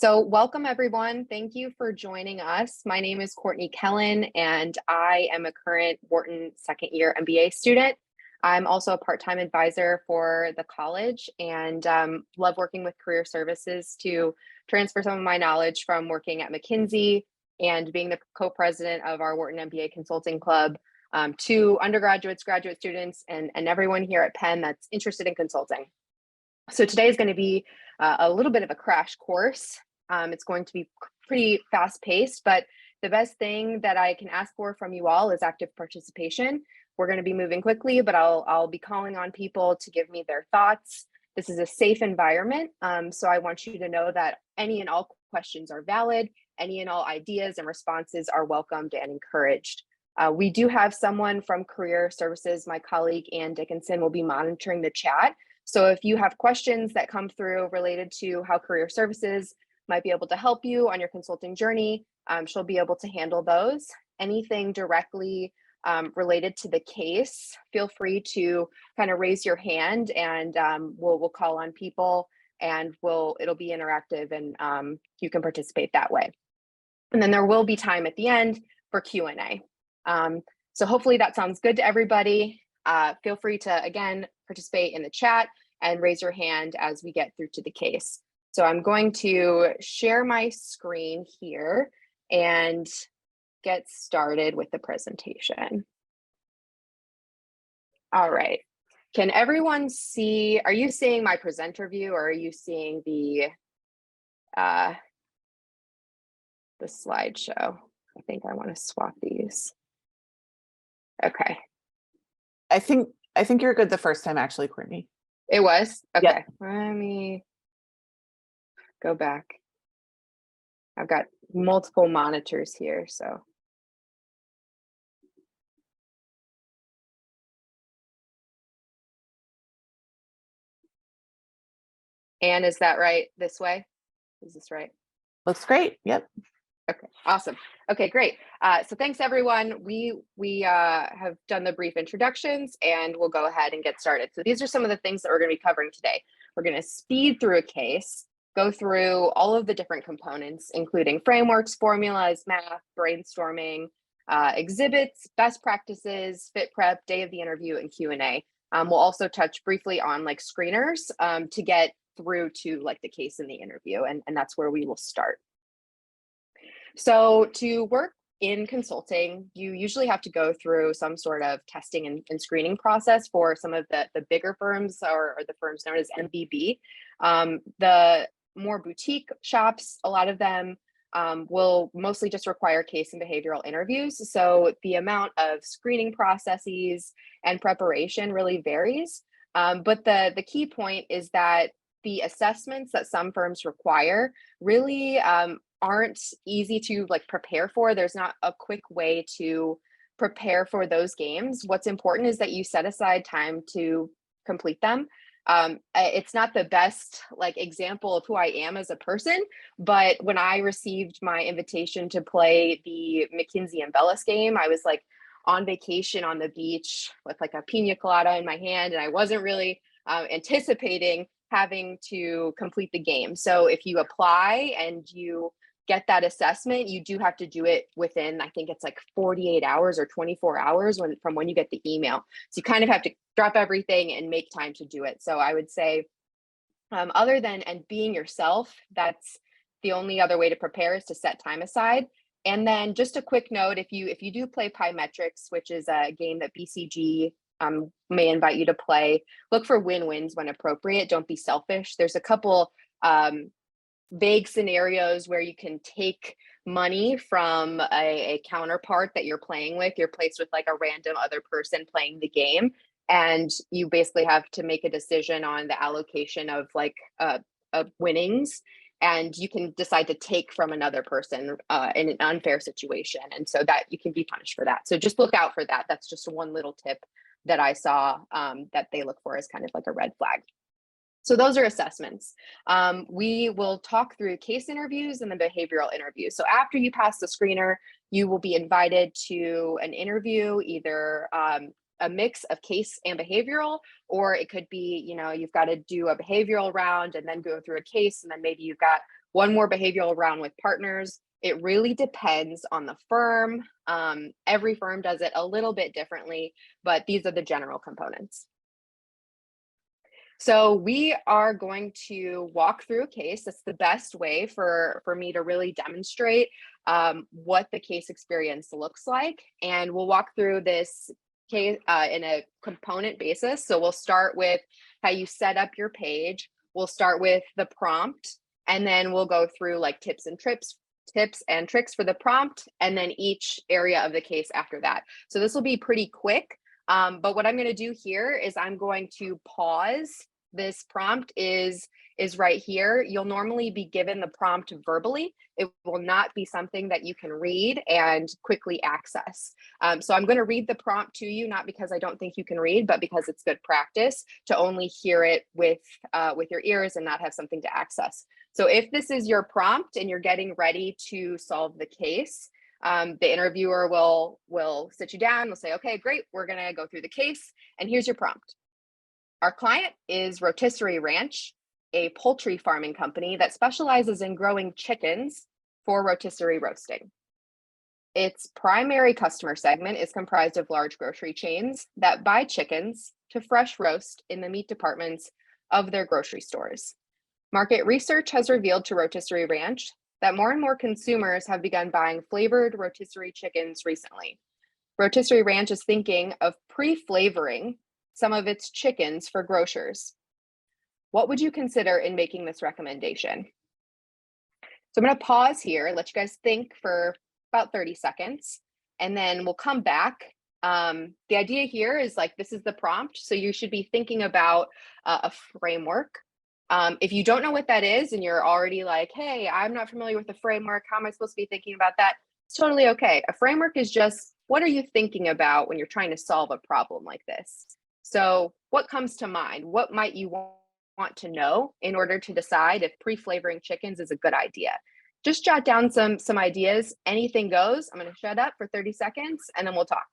So welcome everyone. Thank you for joining us. My name is Kourtney Kellan, and I am a current Wharton second year MBA student. I'm also a part-time advisor for the college and love working with career services to transfer some of my knowledge from working at McKinsey and being the co-president of our Wharton MBA Consulting Club to undergraduates, graduate students, and everyone here at Penn that's interested in consulting. So today is going to be a little bit of a crash course. It's going to be pretty fast paced, but the best thing that I can ask for from you all is active participation. We're going to be moving quickly, but I'll be calling on people to give me their thoughts. This is a safe environment, so I want you to know that any and all questions are valid. Any and all ideas and responses are welcomed and encouraged. We do have someone from Career Services, my colleague Ann Dickinson, will be monitoring the chat. So if you have questions that come through related to how Career Services might be able to help you on your consulting journey, she'll be able to handle those. Anything directly related to the case, feel free to kind of raise your hand and we'll call on people and it'll be interactive and you can participate that way. And then there will be time at the end for Q&A. So hopefully that sounds good to everybody. Feel free to, again, participate in the chat and raise your hand as we get through to the case. So I'm going to share my screen here and get started with the presentation. All right. Can everyone see, are you seeing my presenter view or are you seeing the slideshow? I think I want to swap these. Okay. I think you're good the first time, actually, Kourtney. It was? Okay. Yep. Let me go back. I've got multiple monitors here, so. Anne, is that right? This way? Is this right? Looks great. Yep. Okay, awesome. Okay, great. So thanks everyone. We have done the brief introductions and we'll go ahead and get started. So these are some of the things that we're going to be covering today. We're going to speed through a case, go through all of the different components, including frameworks, formulas, math, brainstorming, exhibits, best practices, fit prep, day of the interview, and Q&A. We'll also touch briefly on like screeners to get through to like the case in the interview, and that's where we will start. So to work in consulting, you usually have to go through some sort of testing and screening process for some of the bigger firms or the firms known as MBB. The more boutique shops, a lot of them will mostly just require case and behavioral interviews. So the amount of screening processes and preparation really varies. But the key point is that the assessments that some firms require really aren't easy to like prepare for. There's not a quick way to prepare for those games. What's important is that you set aside time to complete them. It's not the best like example of who I am as a person, but when I received my invitation to play the McKinsey and Bellis game, I was like on vacation on the beach with like a pina colada in my hand, and I wasn't really anticipating having to complete the game. So if you apply and you get that assessment, you do have to do it within, I think it's like 48 hours or 24 hours from when you get the email. So you kind of have to drop everything and make time to do it. So I would say, other than and being yourself, that's the only other way to prepare is to set time aside. And then just a quick note, if you do play Pymetrics, which is a game that BCG may invite you to play, look for win-wins when appropriate. Don't be selfish. There's a couple vague scenarios where you can take money from a counterpart that you're playing with. You're placed with like a random other person playing the game, and you basically have to make a decision on the allocation of like of winnings, and you can decide to take from another person in an unfair situation, and so that you can be punished for that. So just look out for that. That's just one little tip that I saw that they look for as kind of like a red flag. So those are assessments. We will talk through case interviews and the behavioral interviews. So after you pass the screener, you will be invited to an interview, either a mix of case and behavioral, or it could be, you know, you've got to do a behavioral round and then go through a case, and then maybe you've got one more behavioral round with partners. It really depends on the firm. Every firm does it a little bit differently, but these are the general components. So we are going to walk through a case. That's the best way for me to really demonstrate what the case experience looks like. And we'll walk through this case in a component basis. So we'll start with how you set up your page. We'll start with the prompt, and then we'll go through like tips and tricks for the prompt, and then each area of the case after that. So this will be pretty quick. But what I'm going to do here is I'm going to pause. This prompt is right here. You'll normally be given the prompt verbally. It will not be something that you can read and quickly access. So I'm going to read the prompt to you, not because I don't think you can read, but because it's good practice to only hear it with your ears and not have something to access. So if this is your prompt and you're getting ready to solve the case, the interviewer will sit you down. Will say, okay, great, we're going to go through the case, and here's your prompt. Our client is Rotisserie Ranch, a poultry farming company that specializes in growing chickens for rotisserie roasting. Its primary customer segment is comprised of large grocery chains that buy chickens to fresh roast in the meat departments of their grocery stores. Market research has revealed to Rotisserie Ranch that more and more consumers have begun buying flavored rotisserie chickens recently. Rotisserie Ranch is thinking of pre-flavoring some of its chickens for grocers. What would you consider in making this recommendation? So I'm going to pause here, let you guys think for about 30 seconds, and then we'll come back. The idea here is like, this is the prompt. So you should be thinking about a framework. If you don't know what that is and you're already like, hey, I'm not familiar with the framework, how am I supposed to be thinking about that? It's totally okay. A framework is just, what are you thinking about when you're trying to solve a problem like this? So what comes to mind? What might you want to know in order to decide if pre-flavoring chickens is a good idea? Just jot down some ideas. Anything goes. I'm going to shut up for 30 seconds and then we'll talk.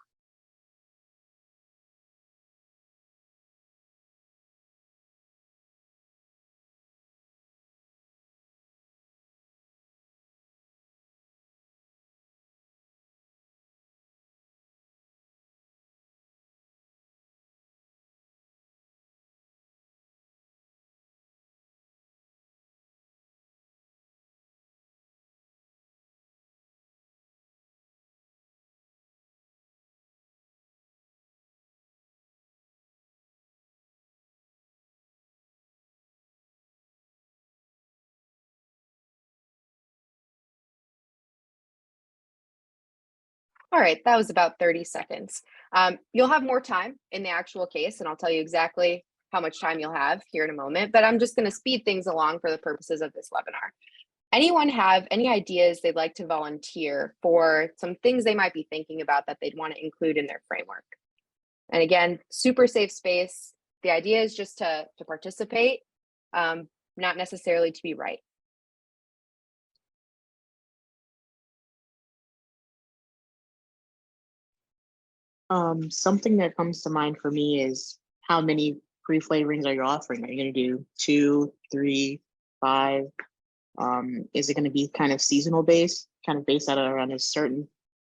All right, that was about 30 seconds. You'll have more time in the actual case, and I'll tell you exactly how much time you'll have here in a moment, but I'm just going to speed things along for the purposes of this webinar. Anyone have any ideas they'd like to volunteer for some things they might be thinking about that they'd want to include in their framework? And again, super safe space. The idea is just to participate, not necessarily to be right. Something that comes to mind for me is how many pre-flavorings are you offering? Are you going to do 2, 3, 5? Is it going to be kind of seasonal based, kind of based out around a certain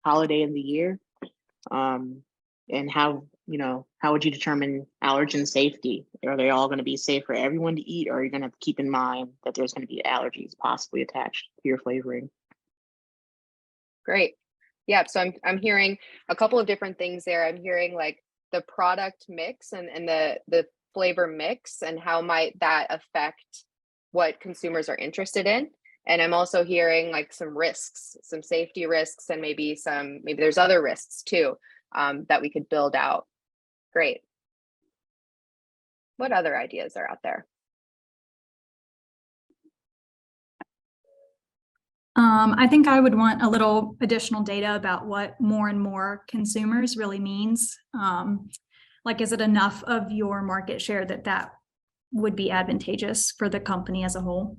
holiday in the year? And how would you determine allergen safety? Are they all going to be safe for everyone to eat, or are you going to keep in mind that there's going to be allergies possibly attached to your flavoring? Great. Yeah, so I'm hearing a couple of different things there. I'm hearing like the product mix and the flavor mix and how might that affect what consumers are interested in. And I'm also hearing like some risks, some safety risks, and maybe there's other risks too that we could build out. Great. What other ideas are out there? I think I would want a little additional data about what more and more consumers really means. Like, is it enough of your market share that would be advantageous for the company as a whole?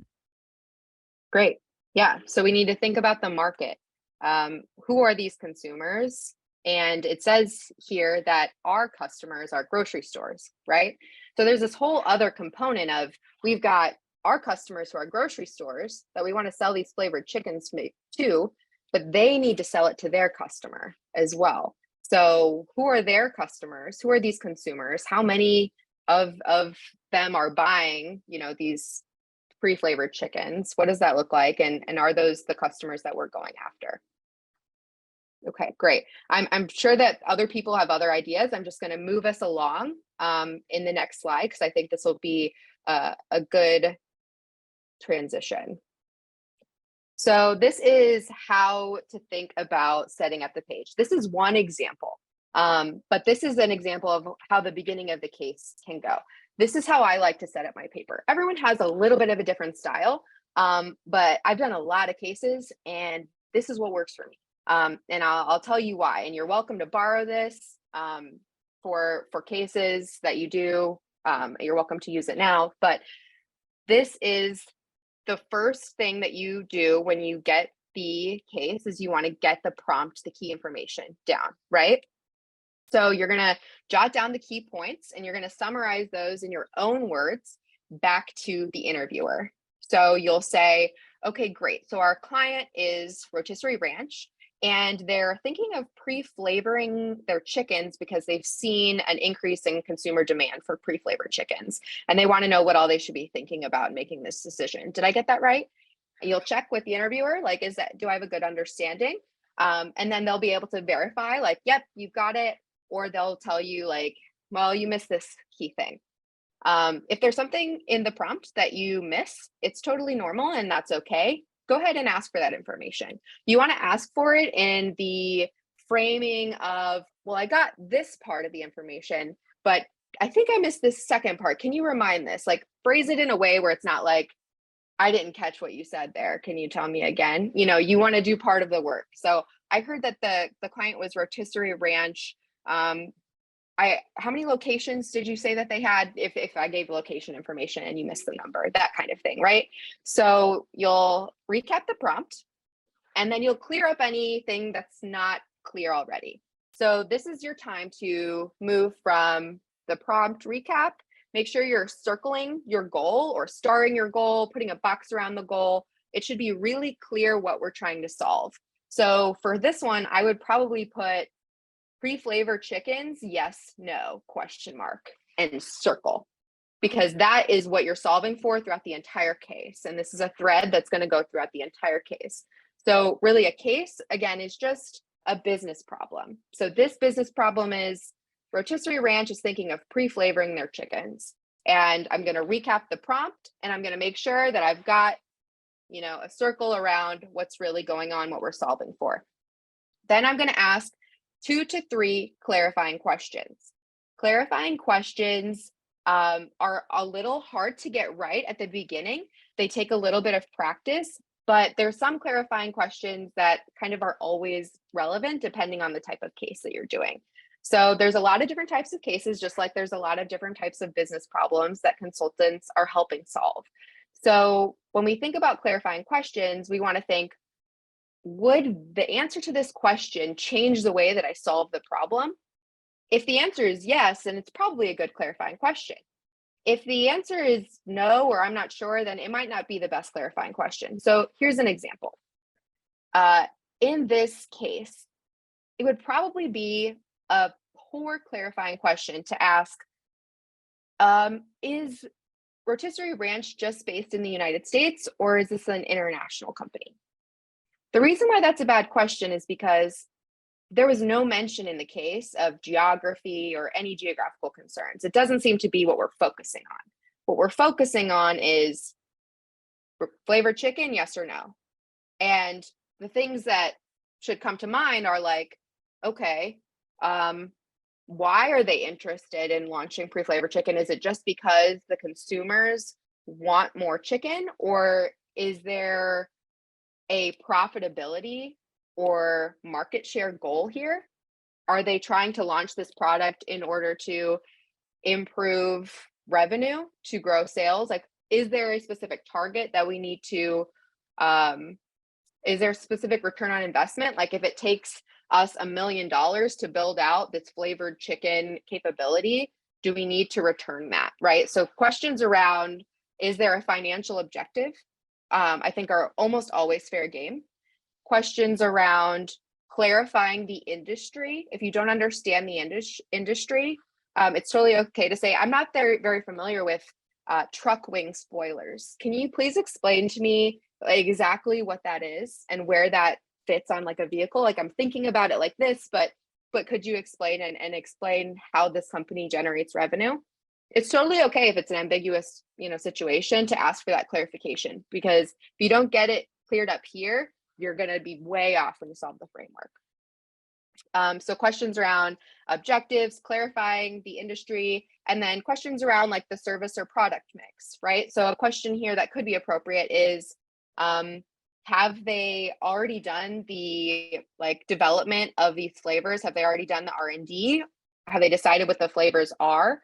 Great. Yeah. So we need to think about the market. Who are these consumers? And it says here that our customers are grocery stores, right? So there's this whole other component of we've got our customers who are grocery stores that we want to sell these flavored chickens to, but they need to sell it to their customer as well. So who are their customers? Who are these consumers? How many of them are buying, these pre-flavored chickens? What does that look like? And are those the customers that we're going after? Okay, great. I'm sure that other people have other ideas. I'm just going to move us along in the next slide, because I think this will be a good transition. So this is how to think about setting up the page. This is one example, but this is an example of how the beginning of the case can go. This is how I like to set up my paper. Everyone has a little bit of a different style, but I've done a lot of cases, and this is what works for me. And I'll tell you why. And you're welcome to borrow this for cases that you do. You're welcome to use it now, but this is the first thing that you do when you get the case is you want to get the prompt, the key information down, right? So you're going to jot down the key points, and you're going to summarize those in your own words back to the interviewer. So you'll say, okay, great. So our client is Rotisserie Ranch, and they're thinking of pre-flavoring their chickens because they've seen an increase in consumer demand for pre-flavored chickens. And they want to know what all they should be thinking about in making this decision. Did I get that right? You'll check with the interviewer, like, do I have a good understanding? And then they'll be able to verify, like, yep, you've got it. Or they'll tell you, like, well, you missed this key thing. If there's something in the prompt that you miss, it's totally normal, and that's okay. Go ahead and ask for that information. You want to ask for it in the framing of, well, I got this part of the information, but I think I missed this second part. Can you remind this? Like, phrase it in a way where it's not like, I didn't catch what you said there. Can you tell me again? You want to do part of the work. So I heard that the client was Rotisserie Ranch. How many locations did you say that they had? If I gave location information and you missed the number, that kind of thing, right? So you'll recap the prompt, and then you'll clear up anything that's not clear already. So this is your time to move from the prompt recap. Make sure you're circling your goal or starring your goal, putting a box around the goal. It should be really clear what we're trying to solve. So for this one, I would probably put pre-flavored chickens, yes, no, question mark, and circle, because that is what you're solving for throughout the entire case. And this is a thread that's going to go throughout the entire case. So really, a case, again, is just a business problem. So this business problem is Rotisserie Ranch is thinking of pre-flavoring their chickens. And I'm going to recap the prompt, and I'm going to make sure that I've got, a circle around what's really going on, what we're solving for. Then I'm going to ask 2 to 3 clarifying questions. Clarifying questions are a little hard to get right at the beginning. They take a little bit of practice, but there's some clarifying questions that kind of are always relevant depending on the type of case that you're doing. So there's a lot of different types of cases, just like there's a lot of different types of business problems that consultants are helping solve. So when we think about clarifying questions, we want to think, would the answer to this question change the way that I solve the problem? If the answer is yes, then it's probably a good clarifying question. If the answer is no, or I'm not sure, then it might not be the best clarifying question. So here's an example. In this case, it would probably be a poor clarifying question to ask, is Rotisserie Ranch just based in the United States, or is this an international company? The reason why that's a bad question is because there was no mention in the case of geography or any geographical concerns. It doesn't seem to be what we're focusing on. What we're focusing on is flavored chicken, yes or no? And the things that should come to mind are like, okay, why are they interested in launching pre-flavored chicken? Is it just because the consumers want more chicken, or is there a profitability or market share goal here? Are they trying to launch this product in order to improve revenue, to grow sales? Like, is there a specific target that we need to, is there a specific return on investment? Like, if it takes us $1 million to build out this flavored chicken capability, do we need to return that, right? So questions around is there a financial objective? I think are almost always fair game. Questions around clarifying the industry. If you don't understand the industry, it's totally okay to say, I'm not very familiar with truck wing spoilers. Can you please explain to me exactly what that is and where that fits on like a vehicle? Like I'm thinking about it like this, but could you explain and explain how this company generates revenue? It's totally okay if it's an ambiguous, situation to ask for that clarification, because if you don't get it cleared up here, you're going to be way off when you solve the framework. So questions around objectives, clarifying the industry, and then questions around like the service or product mix, right? So a question here that could be appropriate is, have they already done the like development of these flavors? Have they already done the R&D? Have they decided what the flavors are?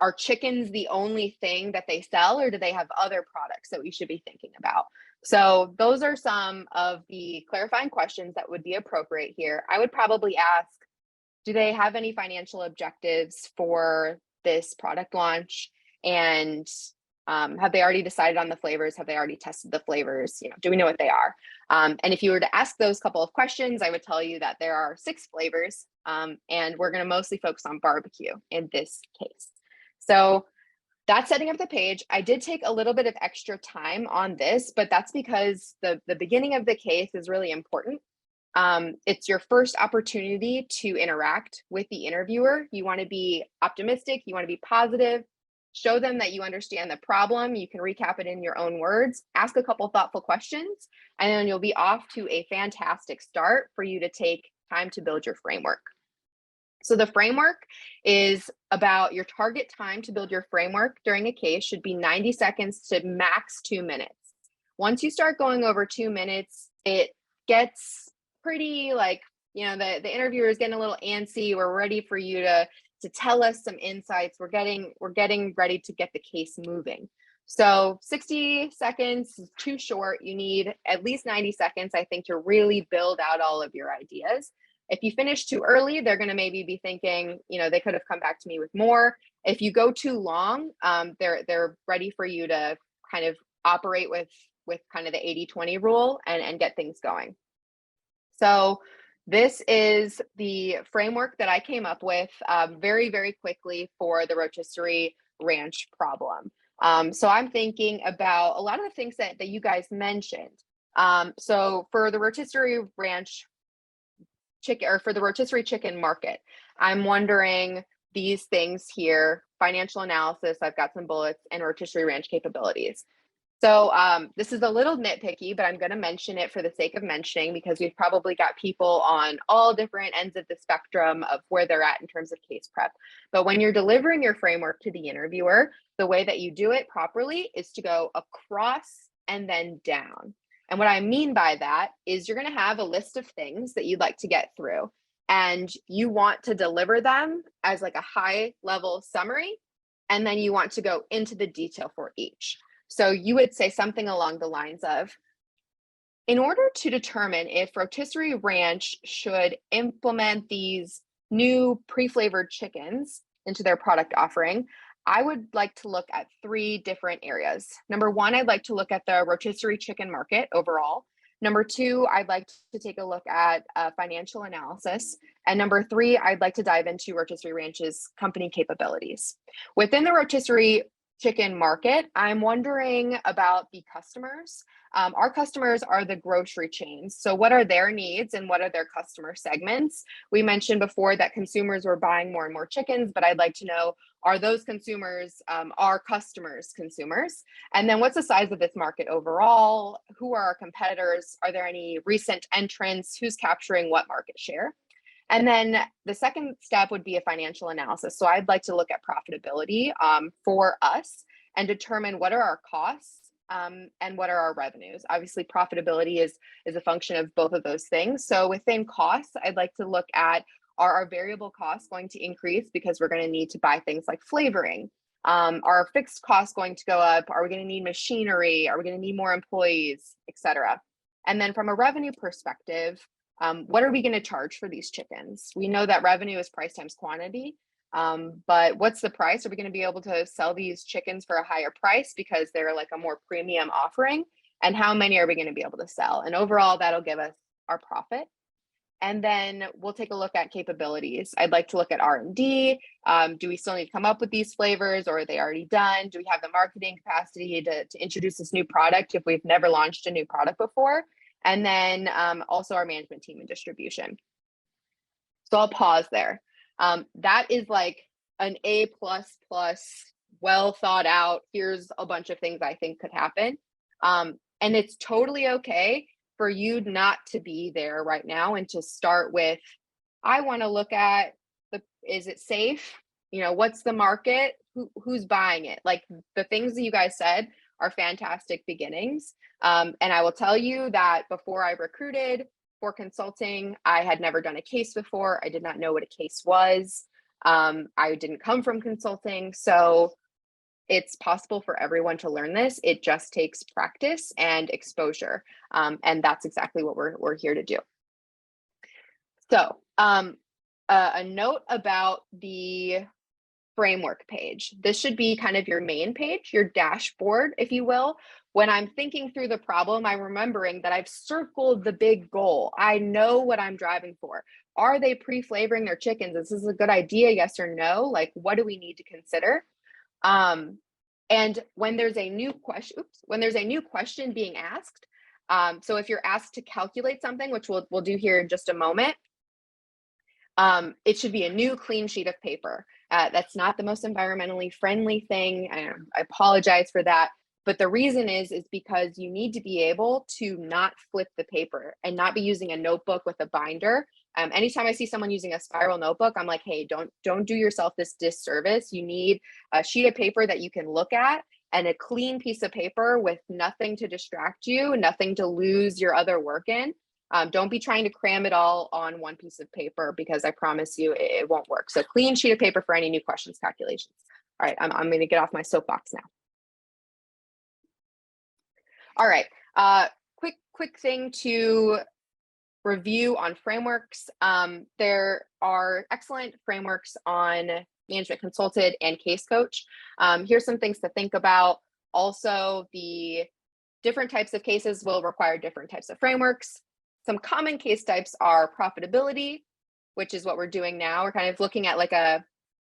Are chickens the only thing that they sell, or do they have other products that we should be thinking about? So those are some of the clarifying questions that would be appropriate here. I would probably ask, do they have any financial objectives for this product launch? And have they already decided on the flavors? Have they already tested the flavors? Do we know what they are? And if you were to ask those couple of questions, I would tell you that there are 6 flavors, and we're going to mostly focus on barbecue in this case. So that's setting up the page. I did take a little bit of extra time on this, but that's because the beginning of the case is really important. It's your first opportunity to interact with the interviewer. You want to be optimistic. You want to be positive. Show them that you understand the problem. You can recap it in your own words. Ask a couple thoughtful questions, and then you'll be off to a fantastic start for you to take time to build your framework. So the framework is about your target time to build your framework during a case should be 90 seconds to max 2 minutes. Once you start going over 2 minutes, it gets pretty like, the interviewer is getting a little antsy. We're ready for you to tell us some insights. We're getting ready to get the case moving. So 60 seconds is too short. You need at least 90 seconds, I think, to really build out all of your ideas. If you finish too early, they're going to maybe be thinking, they could have come back to me with more. If you go too long, they're ready for you to kind of operate with kind of the 80-20 rule and get things going. So this is the framework that I came up with very, very quickly for the rotisserie ranch problem. So I'm thinking about a lot of the things that you guys mentioned. So for the rotisserie ranch chicken, or for the rotisserie chicken market, I'm wondering these things here: financial analysis, I've got some bullets, and rotisserie ranch capabilities. So this is a little nitpicky, but I'm going to mention it for the sake of mentioning, because we've probably got people on all different ends of the spectrum of where they're at in terms of case prep. But when you're delivering your framework to the interviewer, the way that you do it properly is to go across and then down. And what I mean by that is you're going to have a list of things that you'd like to get through, and you want to deliver them as like a high level summary, and then you want to go into the detail for each. So you would say something along the lines of, in order to determine if Rotisserie Ranch should implement these new pre-flavored chickens into their product offering, I would like to look at 3 different areas. Number 1, I'd like to look at the rotisserie chicken market overall. Number 2, I'd like to take a look at financial analysis. And number 3, I'd like to dive into Rotisserie Ranch's company capabilities. Within the rotisserie chicken market, I'm wondering about the customers. Our customers are the grocery chains. So what are their needs and what are their customer segments? We mentioned before that consumers were buying more and more chickens, but I'd like to know, are those consumers our customers' consumers? And then what's the size of this market overall? Who are our competitors? Are there any recent entrants? Who's capturing what market share? And then the second step would be a financial analysis. So I'd like to look at profitability for us and determine what are our costs and what are our revenues. Obviously, profitability is a function of both of those things. So within costs, I'd like to look at, are our variable costs going to increase because we're going to need to buy things like flavoring? Are our fixed costs going to go up? Are we going to need machinery? Are we going to need more employees, et cetera? And then from a revenue perspective, what are we going to charge for these chickens? We know that revenue is price times quantity. But what's the price? Are we going to be able to sell these chickens for a higher price because they're like a more premium offering? And how many are we going to be able to sell? And overall, that'll give us our profit. And then we'll take a look at capabilities. I'd like to look at R&D. Do we still need to come up with these flavors, or are they already done? Do we have the marketing capacity to introduce this new product if we've never launched a new product before? And then also our management team and distribution. So I'll pause there. That is like an A++, well thought out. Here's a bunch of things I think could happen. And it's totally okay for you not to be there right now and to start with, I want to look at is it safe? You know, what's the market? Who's buying it? Like the things that you guys said are fantastic beginnings. And I will tell you that before I recruited for consulting, I had never done a case before. I did not know what a case was. I didn't come from consulting. So it's possible for everyone to learn this. It just takes practice and exposure. And that's exactly what we're here to do. So a note about the framework page. This should be kind of your main page, your dashboard, if you will. When I'm thinking through the problem, I'm remembering that I've circled the big goal. I know what I'm driving for. Are they pre-flavoring their chickens? Is this a good idea? Yes or no? Like, what do we need to consider? And when there's a new question, being asked, so if you're asked to calculate something, which we'll do here in just a moment, it should be a new clean sheet of paper. That's not the most environmentally friendly thing. I apologize for that. But the reason is because you need to be able to not flip the paper and not be using a notebook with a binder. Anytime I see someone using a spiral notebook, I'm like, hey, don't do yourself this disservice. You need a sheet of paper that you can look at and a clean piece of paper with nothing to distract you, nothing to lose your other work in. Don't be trying to cram it all on one piece of paper, because I promise you it won't work. So clean sheet of paper for any new questions, calculations. All right, I'm going to get off my soapbox now. All right, quick thing to review on frameworks. There are excellent frameworks on Management Consulted and Case Coach. Here's some things to think about. Also, the different types of cases will require different types of frameworks. Some common case types are profitability, which is what we're doing now. We're kind of looking at like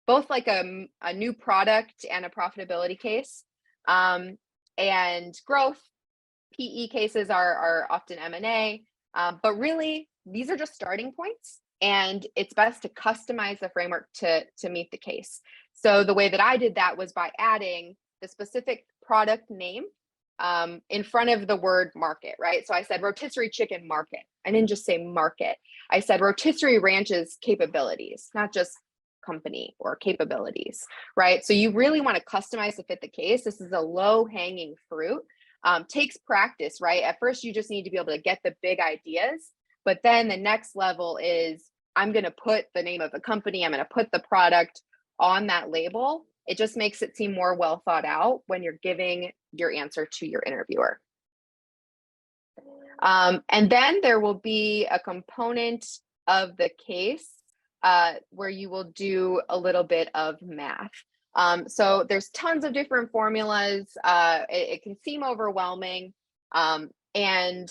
both like a new product and a profitability case. And growth. PE cases are often M&A, but really these are just starting points, and it's best to customize the framework to meet the case. So the way that I did that was by adding the specific product name in front of the word market, right? So I said rotisserie chicken market. I didn't just say market. I said rotisserie ranch's capabilities, not just company or capabilities, right? So you really want to customize to fit the case. This is a low-hanging fruit. Takes practice, right? At first, you just need to be able to get the big ideas, but then the next level is I'm going to put the name of the company, I'm going to put the product on that label. It just makes it seem more well thought out when you're giving your answer to your interviewer. And then there will be a component of the case where you will do a little bit of math. So there's tons of different formulas. It can seem overwhelming, and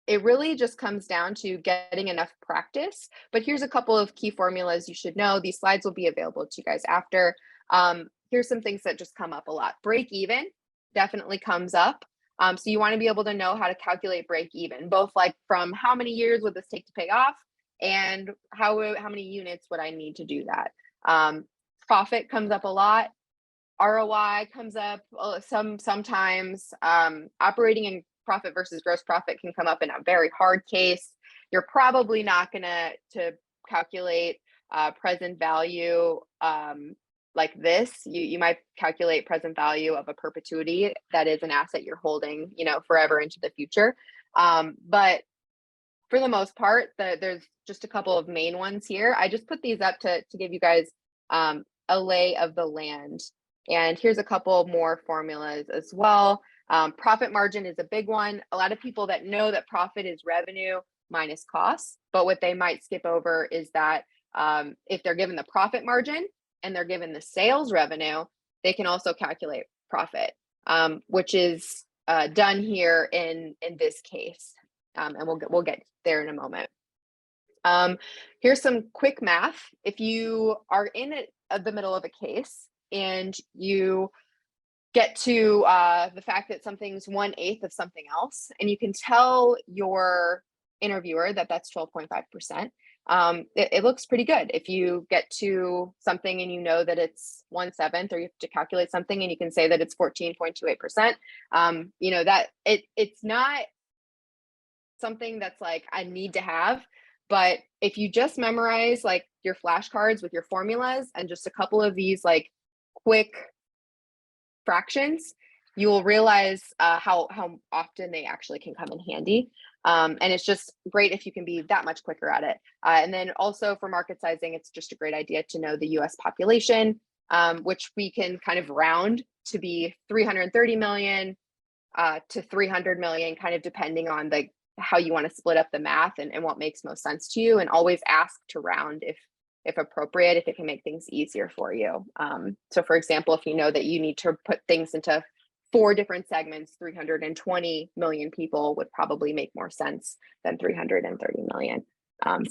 it really just comes down to getting enough practice. But here's a couple of key formulas you should know. These slides will be available to you guys after. Here's some things that just come up a lot. Break even definitely comes up. So you want to be able to know how to calculate break even, both like from how many years would this take to pay off, and how many units would I need to do that. Profit comes up a lot. ROI comes up sometimes. Operating and profit versus gross profit can come up in a very hard case. You're probably not going to calculate present value like this. You might calculate present value of a perpetuity that is an asset you're holding, forever into the future. But for the most part, there's just a couple of main ones here. I just put these up to give you guys a lay of the land. And here's a couple more formulas as well. Profit margin is a big one. A lot of people that know that profit is revenue minus costs, but what they might skip over is that if they're given the profit margin, and they're given the sales revenue, they can also calculate profit, which is done here in this case. And we'll get there in a moment. Here's some quick math. If you are in the middle of a case and you get to the fact that something's 1/8 of something else, and you can tell your interviewer that that's 12.5%, it looks pretty good. If you get to something and you know that it's 1/7, or you have to calculate something and you can say that it's 14.28%, you know, that it's not something that's like I need to have. But if you just memorize like your flashcards with your formulas and just a couple of these like quick fractions, you will realize how often they actually can come in handy. And it's just great if you can be that much quicker at it. And then also for market sizing, it's just a great idea to know the US population, which we can kind of round to be 330 million to 300 million, kind of depending on how you want to split up the math and what makes most sense to you. And always ask to round if appropriate, if it can make things easier for you. So for example, if you know that you need to put things into 4 different segments, 320 million people would probably make more sense than 330 million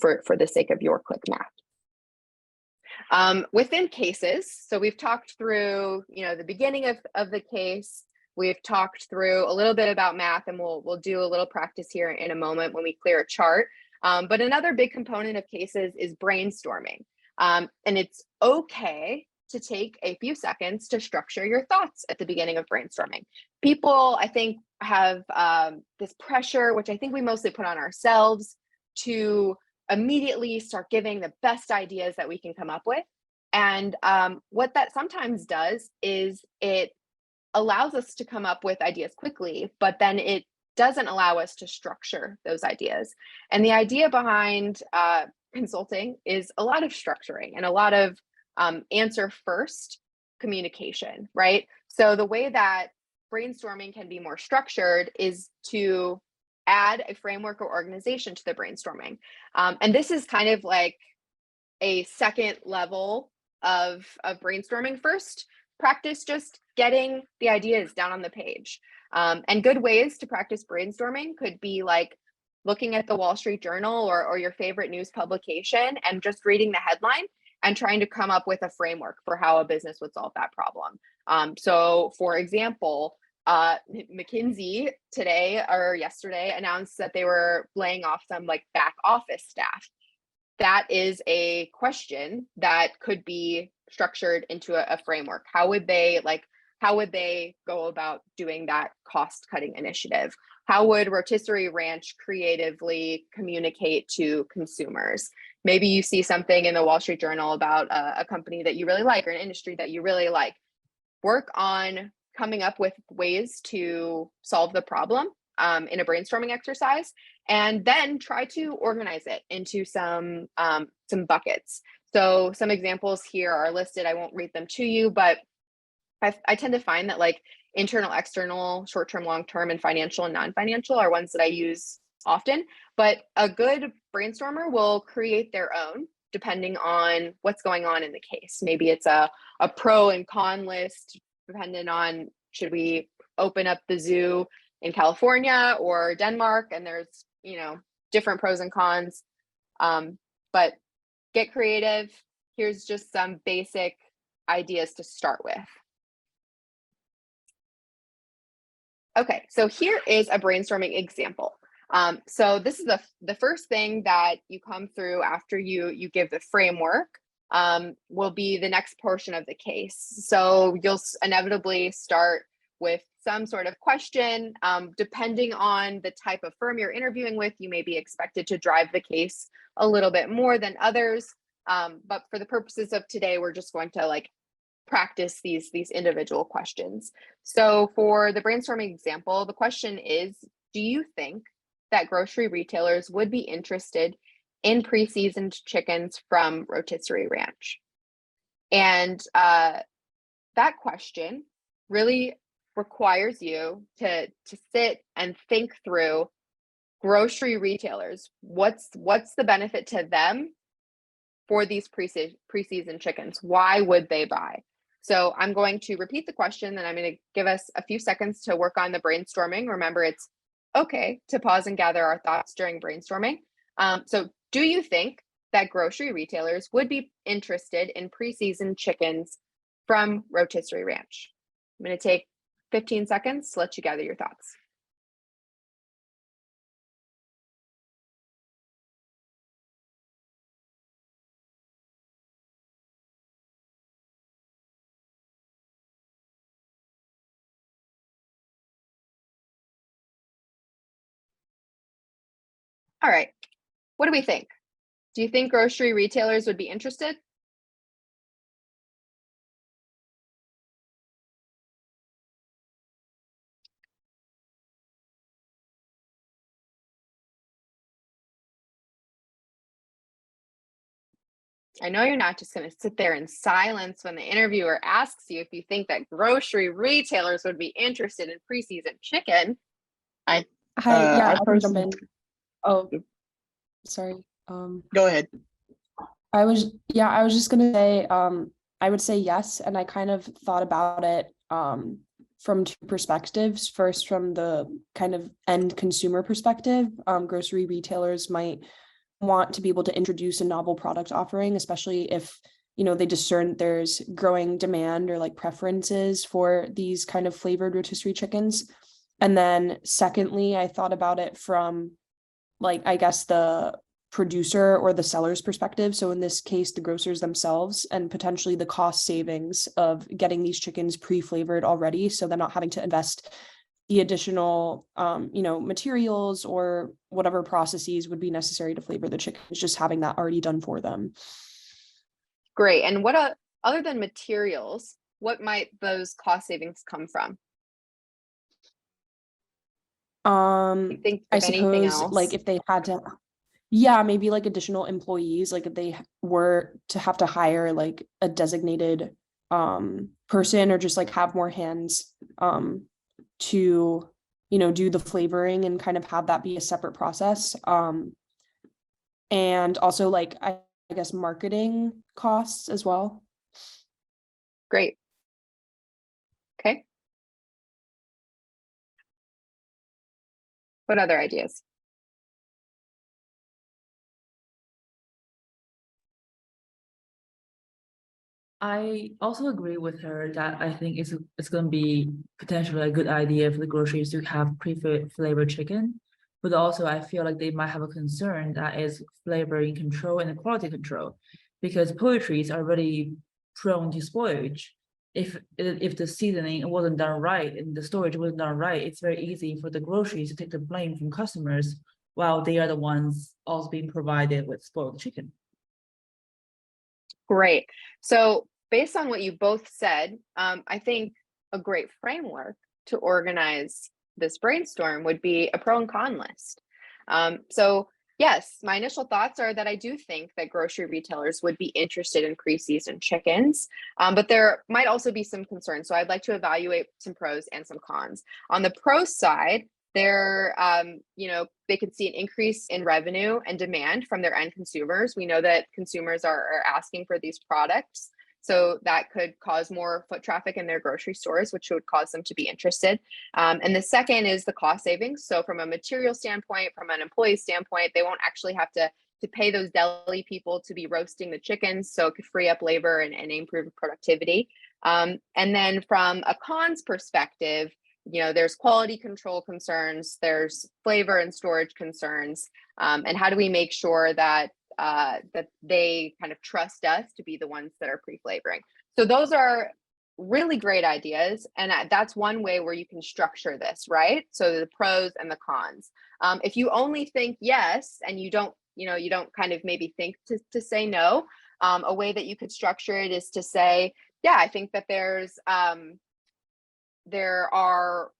for the sake of your quick math. Within cases, so we've talked through, you know, the beginning of the case. We've talked through a little bit about math, and we'll do a little practice here in a moment when we clear a chart. But another big component of cases is brainstorming. And it's okay to take a few seconds to structure your thoughts at the beginning of brainstorming. People, I think, have this pressure, which I think we mostly put on ourselves, to immediately start giving the best ideas that we can come up with. And what that sometimes does is it allows us to come up with ideas quickly, but then it doesn't allow us to structure those ideas. And the idea behind consulting is a lot of structuring and a lot of answer first communication, right? So the way that brainstorming can be more structured is to add a framework or organization to the brainstorming. And this is kind of like a second level of brainstorming. First, practice just getting the ideas down on the page. And good ways to practice brainstorming could be like looking at the Wall Street Journal or your favorite news publication and just reading the headline and trying to come up with a framework for how a business would solve that problem. So for example, McKinsey today or yesterday announced that they were laying off some like back office staff. That is a question that could be structured into a framework. How would they go about doing that cost cutting initiative? How would Rotisserie Ranch creatively communicate to consumers? Maybe you see something in the Wall Street Journal about a company that you really like or an industry that you really like. Work on coming up with ways to solve the problem in a brainstorming exercise, and then try to organize it into some buckets. So some examples here are listed. I won't read them to you, but I tend to find that like internal, external, short-term, long-term, and financial and non-financial are ones that I use often. But a good brainstormer will create their own depending on what's going on in the case. Maybe it's a pro and con list depending on, should we open up the zoo in California or Denmark? And there's, you know, different pros and cons. But get creative. Here's just some basic ideas to start with. Okay, so here is a brainstorming example. So this is the first thing that you come through after you give the framework, will be the next portion of the case. So you'll inevitably start with some sort of question. Depending on the type of firm you're interviewing with, you may be expected to drive the case a little bit more than others. But for the purposes of today, we're just going to like practice these individual questions. So for the brainstorming example, the question is, do you think that grocery retailers would be interested in pre-seasoned chickens from Rotisserie Ranch? And that question really requires you to sit and think through grocery retailers. What's the benefit to them for these preseason chickens? Why would they buy? So I'm going to repeat the question, and I'm going to give us a few seconds to work on the brainstorming. Remember, it's okay to pause and gather our thoughts during brainstorming. So do you think that grocery retailers would be interested in preseason chickens from Rotisserie Ranch? I'm going to take 15 seconds to let you gather your thoughts. All right, what do we think? Do you think grocery retailers would be interested? I know you're not just going to sit there in silence when the interviewer asks you if you think that grocery retailers would be interested in preseason chicken. I Hi, yeah, I I can jump in. personally Oh, sorry. go ahead. I was just gonna say, I would say yes, and I kind of thought about it from two perspectives. First, from the kind of end consumer perspective, grocery retailers might want to be able to introduce a novel product offering, especially if they discern there's growing demand or like preferences for these kind of flavored rotisserie chickens. And then secondly, I thought about it from like, I guess, the producer or the seller's perspective. So in this case, the grocers themselves, and potentially the cost savings of getting these chickens pre-flavored already. So they're not having to invest the additional, materials or whatever processes would be necessary to flavor the chickens, just having that already done for them. Great. And what other than materials, what might those cost savings come from? You think I of anything suppose else? like if they had to, yeah, maybe like additional employees, like if they were to have to hire like a designated person, or just like have more hands to do the flavoring and kind of have that be a separate process. And also like I guess marketing costs as well. Great. Okay. What other ideas? I also agree with her that I think it's going to be potentially a good idea for the groceries to have pre-flavored chicken, but also I feel like they might have a concern that is flavoring control and quality control, because poultries are really prone to spoilage. If the seasoning wasn't done right and the storage wasn't done right, it's very easy for the groceries to take the blame from customers while they are the ones also being provided with spoiled chicken. Great. So based on what you both said, I think a great framework to organize this brainstorm would be a pro and con list. So yes, my initial thoughts are that I do think that grocery retailers would be interested in preseason chickens, but there might also be some concerns. So I'd like to evaluate some pros and some cons. On the pro side, they could see an increase in revenue and demand from their end consumers. We know that consumers are asking for these products, so that could cause more foot traffic in their grocery stores, which would cause them to be interested. And the second is the cost savings. So from a material standpoint, from an employee standpoint, they won't actually have to pay those deli people to be roasting the chickens, so it could free up labor and improve productivity. And then from a cons perspective, there's quality control concerns, there's flavor and storage concerns, and how do we make sure that they kind of trust us to be the ones that are pre-flavoring? So those are really great ideas, and that's one way where you can structure this, right? So the pros and the cons. If you only think yes, and you don't kind of maybe think to say no, a way that you could structure it is to say, yeah, I think that there are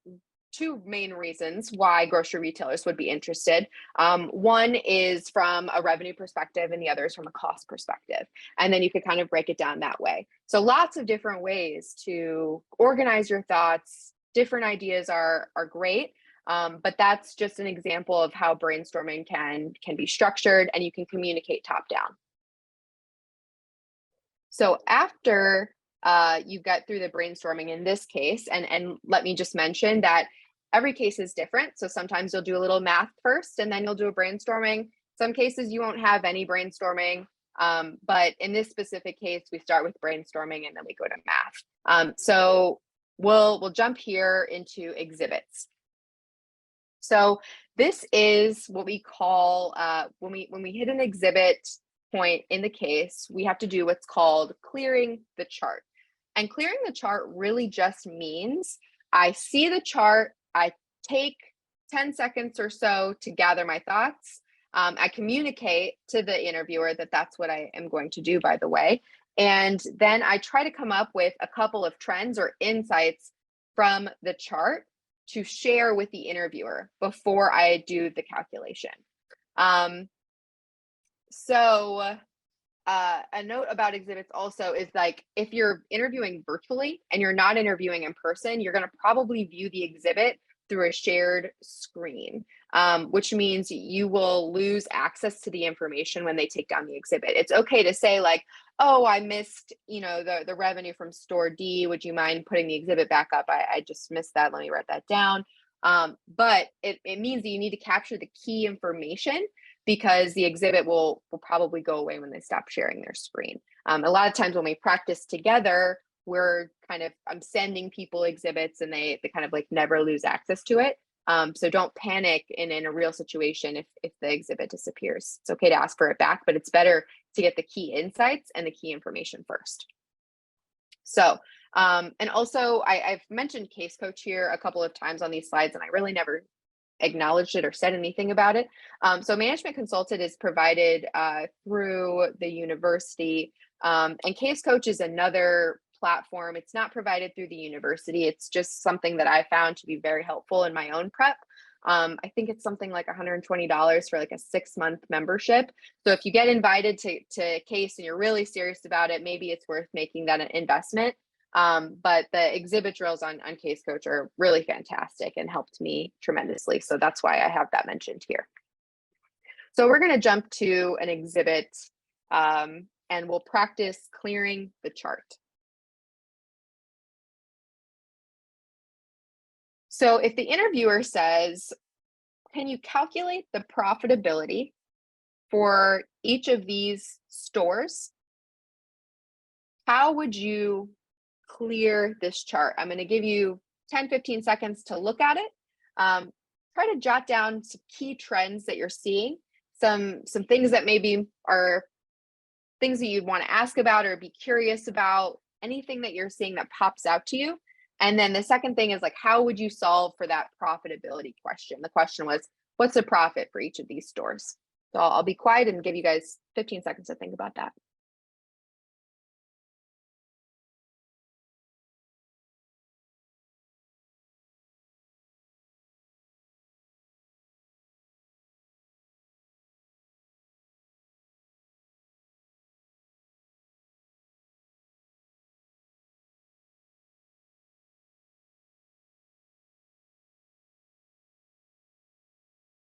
two main reasons why grocery retailers would be interested. One is from a revenue perspective, and the other is from a cost perspective. And then you could kind of break it down that way. So lots of different ways to organize your thoughts. Different ideas are great, but that's just an example of how brainstorming can be structured, and you can communicate top down. So after you get through the brainstorming in this case, and let me just mention that every case is different. So sometimes you'll do a little math first and then you'll do a brainstorming. Some cases you won't have any brainstorming. But in this specific case, we start with brainstorming and then we go to math. So we'll jump here into exhibits. So this is what we call when we hit an exhibit point in the case, we have to do what's called clearing the chart. And clearing the chart really just means I see the chart, I take 10 seconds or so to gather my thoughts. I communicate to the interviewer that that's what I am going to do, by the way. And then I try to come up with a couple of trends or insights from the chart to share with the interviewer before I do the calculation. A note about exhibits also is like, if you're interviewing virtually and you're not interviewing in person, you're going to probably view the exhibit through a shared screen, which means you will lose access to the information when they take down the exhibit. It's okay to say like, oh, I missed, the revenue from store D. Would you mind putting the exhibit back up? I just missed that. Let me write that down. But it means that you need to capture the key information, because the exhibit will probably go away when they stop sharing their screen. A lot of times when we practice together, I'm sending people exhibits and they kind of like never lose access to it. So don't panic in a real situation if the exhibit disappears. It's okay to ask for it back, but it's better to get the key insights and the key information first. So, and also I've mentioned Case Coach here a couple of times on these slides, and I really never acknowledged it or said anything about it. So Management Consultant is provided through the university, and Case Coach is another platform. It's not provided through the university. It's just something that I found to be very helpful in my own prep. I think it's something like $120 for like a 6-month membership. So if you get invited to Case and you're really serious about it, maybe it's worth making that an investment. But the exhibit drills on Case Coach are really fantastic and helped me tremendously. So that's why I have that mentioned here. So we're going to jump to an exhibit and we'll practice clearing the chart. So if the interviewer says, can you calculate the profitability for each of these stores? How would you clear this chart? I'm going to give you 10-15 seconds to look at it. Try to jot down some key trends that you're seeing, some things that maybe are things that you'd want to ask about or be curious about, anything that you're seeing that pops out to you. And then the second thing is like, how would you solve for that profitability question? The question was, what's the profit for each of these stores? So I'll be quiet and give you guys 15 seconds to think about that.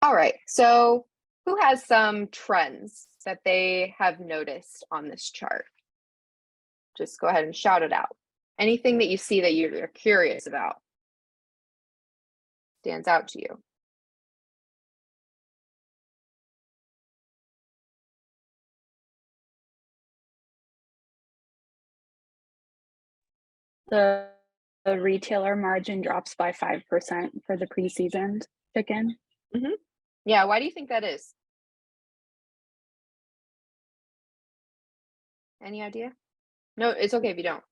All right, so who has some trends that they have noticed on this chart? Just go ahead and shout it out. Anything that you see that you're curious about, stands out to you. The retailer margin drops by 5% for the pre-seasoned chicken. Mm-hmm. Yeah, why do you think that is? Any idea? No, it's okay if you don't.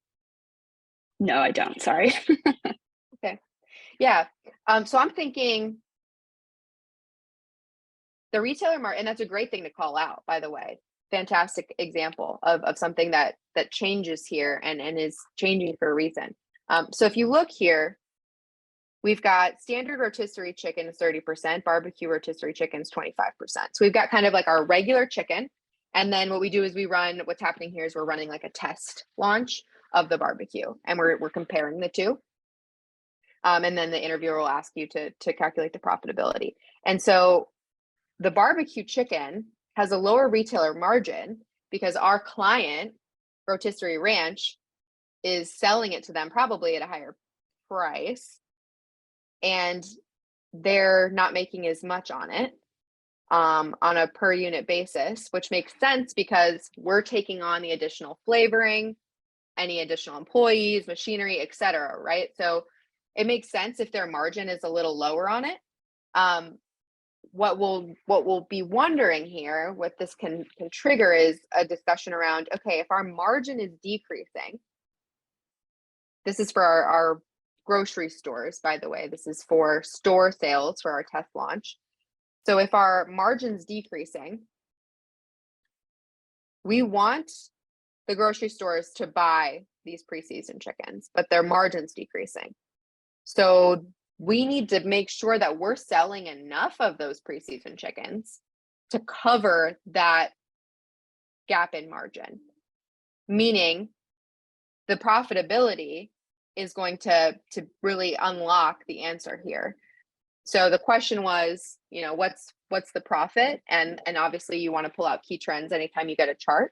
No, I don't, sorry. Okay. Yeah. So I'm thinking the retailer margin, and that's a great thing to call out, by the way. Fantastic example of something that changes here and is changing for a reason. So if you look here, we've got standard rotisserie chicken is 30%, barbecue rotisserie chicken is 25%. So we've got kind of like our regular chicken. And then what we do is what's happening here is we're running like a test launch of the barbecue, and we're comparing the two. And then the interviewer will ask you to calculate the profitability. And so the barbecue chicken has a lower retailer margin because our client rotisserie ranch is selling it to them probably at a higher price, and they're not making as much on it on a per unit basis, which makes sense because we're taking on the additional flavoring, any additional employees, machinery, etc. Right? So it makes sense if their margin is a little lower on it. What we'll be wondering here, what this can trigger is a discussion around, okay, if our margin is decreasing, this is for our grocery stores, by the way, this is for store sales for our test launch. So if our margin's decreasing, we want the grocery stores to buy these preseason chickens, but their margin's decreasing. So we need to make sure that we're selling enough of those preseason chickens to cover that gap in margin, meaning the profitability is going to really unlock the answer here. So the question was, you know, what's the profit? And obviously you want to pull out key trends anytime you get a chart.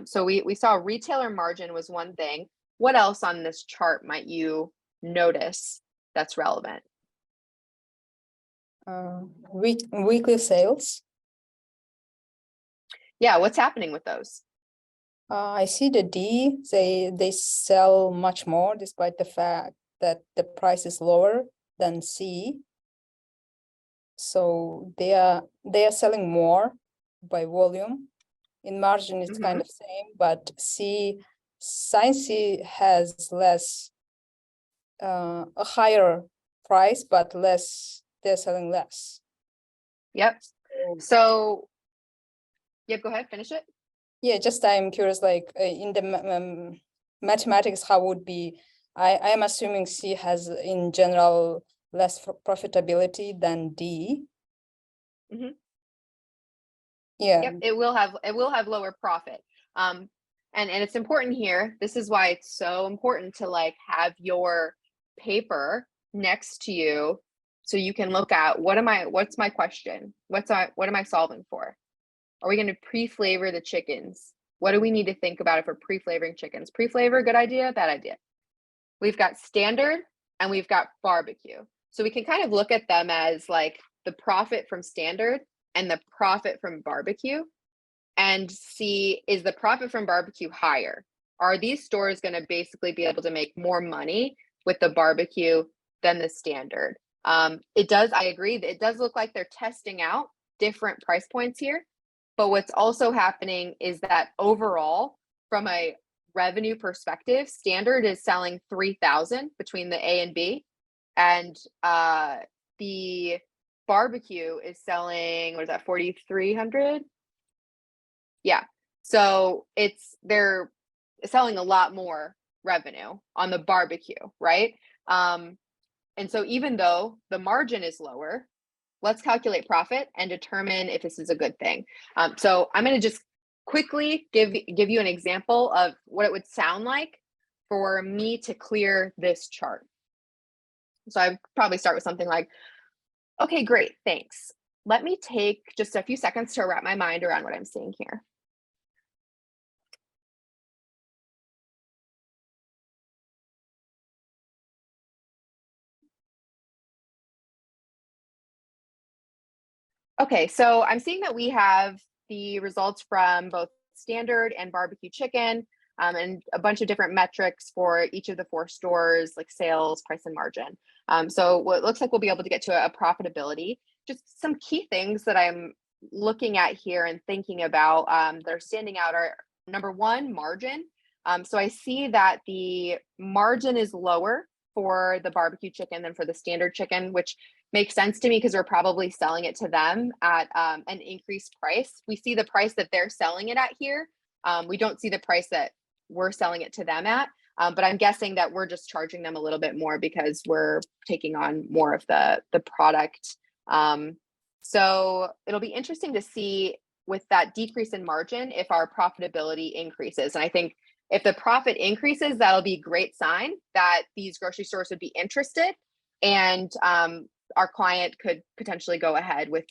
So we saw retailer margin was one thing. What else on this chart might you notice that's relevant? Weekly sales. Yeah, what's happening with those? I see the D, they sell much more despite the fact that the price is lower than C. So they are selling more by volume. In margin, it's kind of same, but Science C has less, a higher price, but less. They're selling less. Yep. So, yep. Go ahead. Finish it. Yeah, just I'm curious, like in the mathematics, how would be? I am assuming C has in general less profitability than D. Mm-hmm. Yeah. Yep. It will have lower profit. And it's important here. This is why it's so important to like have your paper next to you so you can look at what's my question? What am I solving for? Are we going to pre-flavor the chickens? What do we need to think about if we're pre-flavoring chickens? Pre-flavor, good idea, bad idea. We've got standard and we've got barbecue. So we can kind of look at them as like the profit from standard and the profit from barbecue and see, is the profit from barbecue higher? Are these stores going to basically be able to make more money with the barbecue than the standard? I agree, it does look like they're testing out different price points here. But what's also happening is that overall, from a revenue perspective, standard is selling 3,000 between the A and B, and the barbecue is selling, what is that, 4,300? Yeah, so they're selling a lot more revenue on the barbecue, right? And so even though the margin is lower, let's calculate profit and determine if this is a good thing. So I'm going to just quickly give you an example of what it would sound like for me to clear this chart. So I'd probably start with something like, okay, great, thanks. Let me take just a few seconds to wrap my mind around what I'm seeing here. Okay, so I'm seeing that we have the results from both standard and barbecue chicken, and a bunch of different metrics for each of the 4 stores, like sales, price, and margin. So what looks like we'll be able to get to a profitability. Just some key things that I'm looking at here and thinking about that are standing out are, number one, margin. So I see that the margin is lower for the barbecue chicken than for the standard chicken, which makes sense to me because we're probably selling it to them at an increased price. We see the price that they're selling it at here. We don't see the price that we're selling it to them at, but I'm guessing that we're just charging them a little bit more because we're taking on more of the product. So it'll be interesting to see with that decrease in margin if our profitability increases. And I think if the profit increases, that'll be a great sign that these grocery stores would be interested. And our client could potentially go ahead with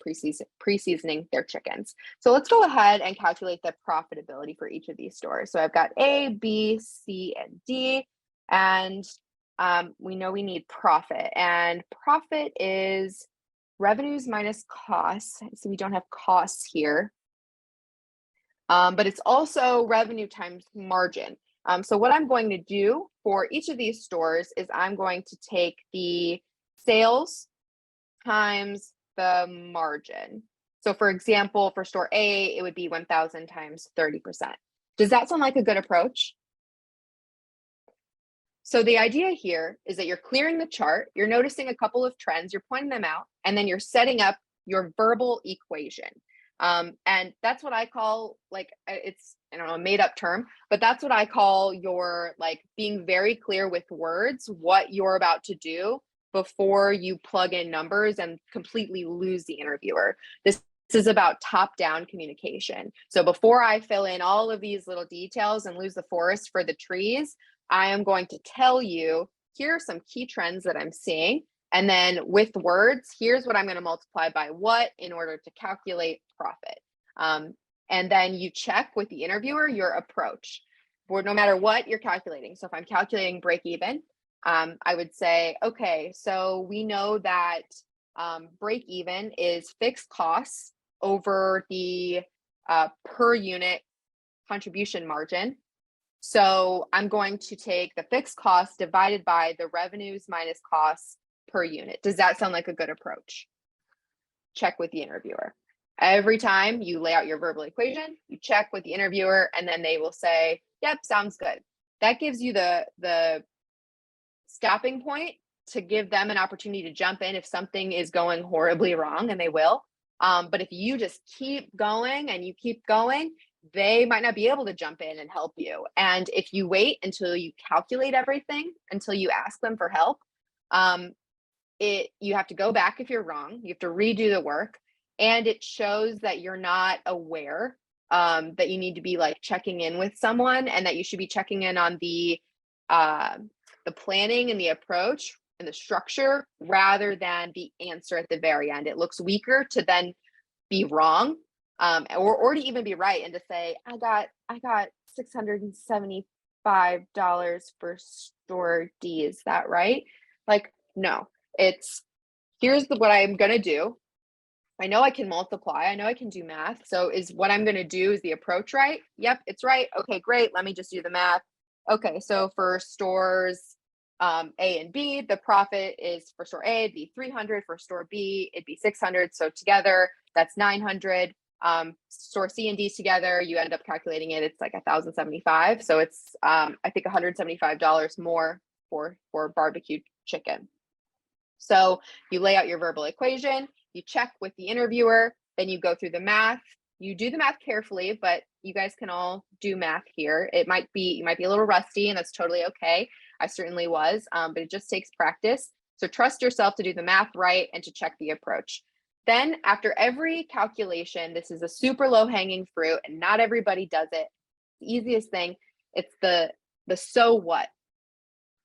pre-seasoning their chickens. So let's go ahead and calculate the profitability for each of these stores. So I've got A, B, C, and D, and we know we need profit, and profit is revenues minus costs. So we don't have costs here, but it's also revenue times margin. So what I'm going to do for each of these stores is I'm going to take the sales times the margin. So for example, for store A, it would be 1,000 times 30%. Does that sound like a good approach? So the idea here is that you're clearing the chart, you're noticing a couple of trends, you're pointing them out, and then you're setting up your verbal equation. And that's what I call, like, it's, I don't know, a made up term, but that's what I call your, like, being very clear with words, what you're about to do before you plug in numbers and completely lose the interviewer. This is about top-down communication. So before I fill in all of these little details and lose the forest for the trees, I am going to tell you, here are some key trends that I'm seeing. And then with words, here's what I'm going to multiply by what in order to calculate profit. And then you check with the interviewer your approach for no matter what you're calculating. So if I'm calculating break even, I would say, okay, so we know that break even is fixed costs over the per unit contribution margin. So I'm going to take the fixed cost divided by the revenues minus costs per unit. Does that sound like a good approach? Check with the interviewer. Every time you lay out your verbal equation, you check with the interviewer, and then they will say, yep, sounds good. That gives you the stopping point to give them an opportunity to jump in if something is going horribly wrong, and they will. But if you just keep going and you keep going, they might not be able to jump in and help you. And if you wait until you calculate everything, until you ask them for help, you have to go back if you're wrong, you have to redo the work, and it shows that you're not aware that you need to be like checking in with someone, and that you should be checking in on the planning and the approach and the structure rather than the answer at the very end. It looks weaker to then be wrong, or to even be right and to say, I got $675 for store D. Is that right? Like, no, it's here's what I'm gonna do. I know I can multiply, I know I can do math. So is what I'm gonna do, is the approach right? Yep, it's right. Okay, great. Let me just do the math. Okay, so for stores A and B, the profit is for store A, it'd be 300, for store B, it'd be 600. So together, that's 900. Store C and D together, you end up calculating it, it's like 1,075. So it's I think $175 more for barbecue chicken. So you lay out your verbal equation, you check with the interviewer, then you go through the math. You do the math carefully, but you guys can all do math here. You might be a little rusty, and that's totally okay. I certainly was, but it just takes practice. So trust yourself to do the math right and to check the approach. Then after every calculation, this is a super low hanging fruit, and not everybody does it. The easiest thing, it's the so what.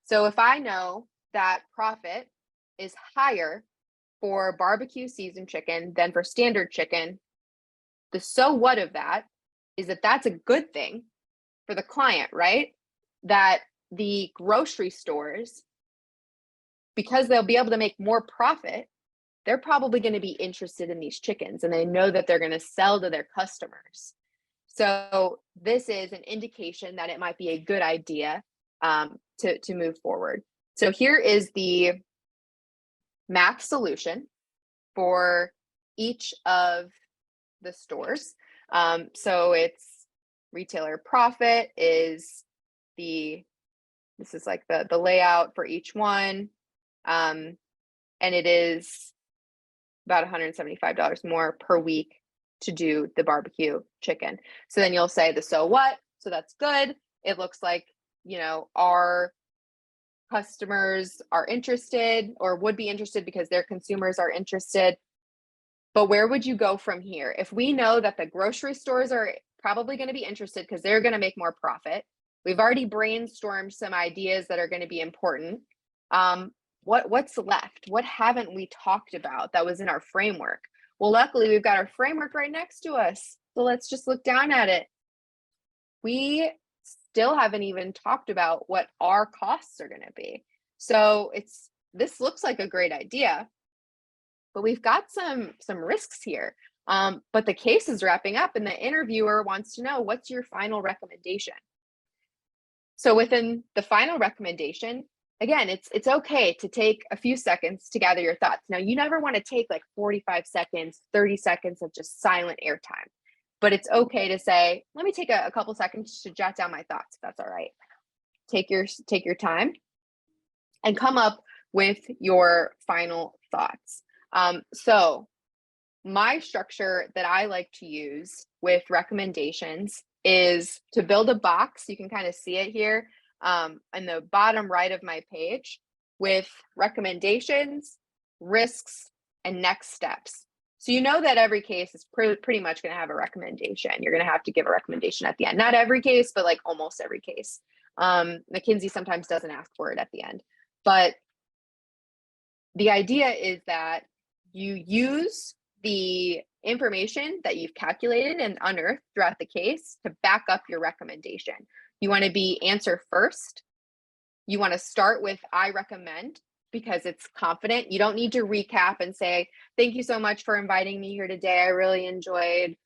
So if I know that profit is higher for barbecue seasoned chicken than for standard chicken, the so what of that is that that's a good thing for the client, right? That the grocery stores, because they'll be able to make more profit, they're probably going to be interested in these chickens, and they know that they're going to sell to their customers. So this is an indication that it might be a good idea to move forward. So here is the math solution for each of the stores. So it's retailer profit is this is like the layout for each one. And it is about $175 more per week to do the barbecue chicken. So then you'll say the so what, so that's good. It looks like, you know, our customers are interested or would be interested because their consumers are interested. But where would you go from here? If we know that the grocery stores are probably going to be interested because they're going to make more profit, we've already brainstormed some ideas that are going to be important. what's left? What haven't we talked about that was in our framework? Well, luckily we've got our framework right next to us. So let's just look down at it. We still haven't even talked about what our costs are going to be. So this looks like a great idea, but we've got some risks here. But the case is wrapping up and the interviewer wants to know, what's your final recommendation? So within the final recommendation, again, it's okay to take a few seconds to gather your thoughts. Now, you never want to take like 45 seconds, 30 seconds of just silent airtime, but it's okay to say, let me take a couple seconds to jot down my thoughts, if that's all right. Take your time and come up with your final thoughts. So my structure that I like to use with recommendations is to build a box. You can kind of see it here on the bottom right of my page with recommendations, risks, and next steps. So you know that every case is pretty much going to have a recommendation. You're going to have to give a recommendation at the end. Not every case, but like almost every case. McKinsey sometimes doesn't ask for it at the end. But the idea is that you use the information that you've calculated and unearthed throughout the case to back up your recommendation. You want to be answer first. You want to start with I recommend because it's confident. You don't need to recap and say, thank you so much for inviting me here today. I really enjoyed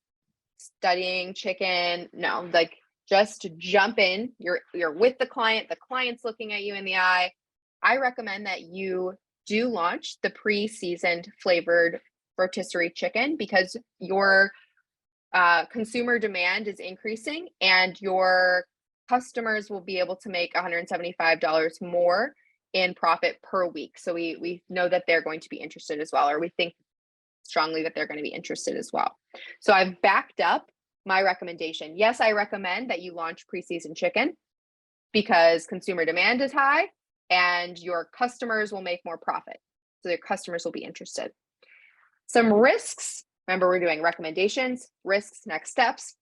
studying chicken. No, like just jump in. You're with the client's looking at you in the eye. I recommend that you do launch the pre-seasoned flavored rotisserie chicken because your consumer demand is increasing and your customers will be able to make $175 more in profit per week. So we know that they're going to be interested as well, or we think strongly that they're going to be interested as well. So I've backed up my recommendation. Yes, I recommend that you launch pre-seasoned chicken because consumer demand is high and your customers will make more profit. So their customers will be interested. Some risks, remember we're doing recommendations, risks, next steps.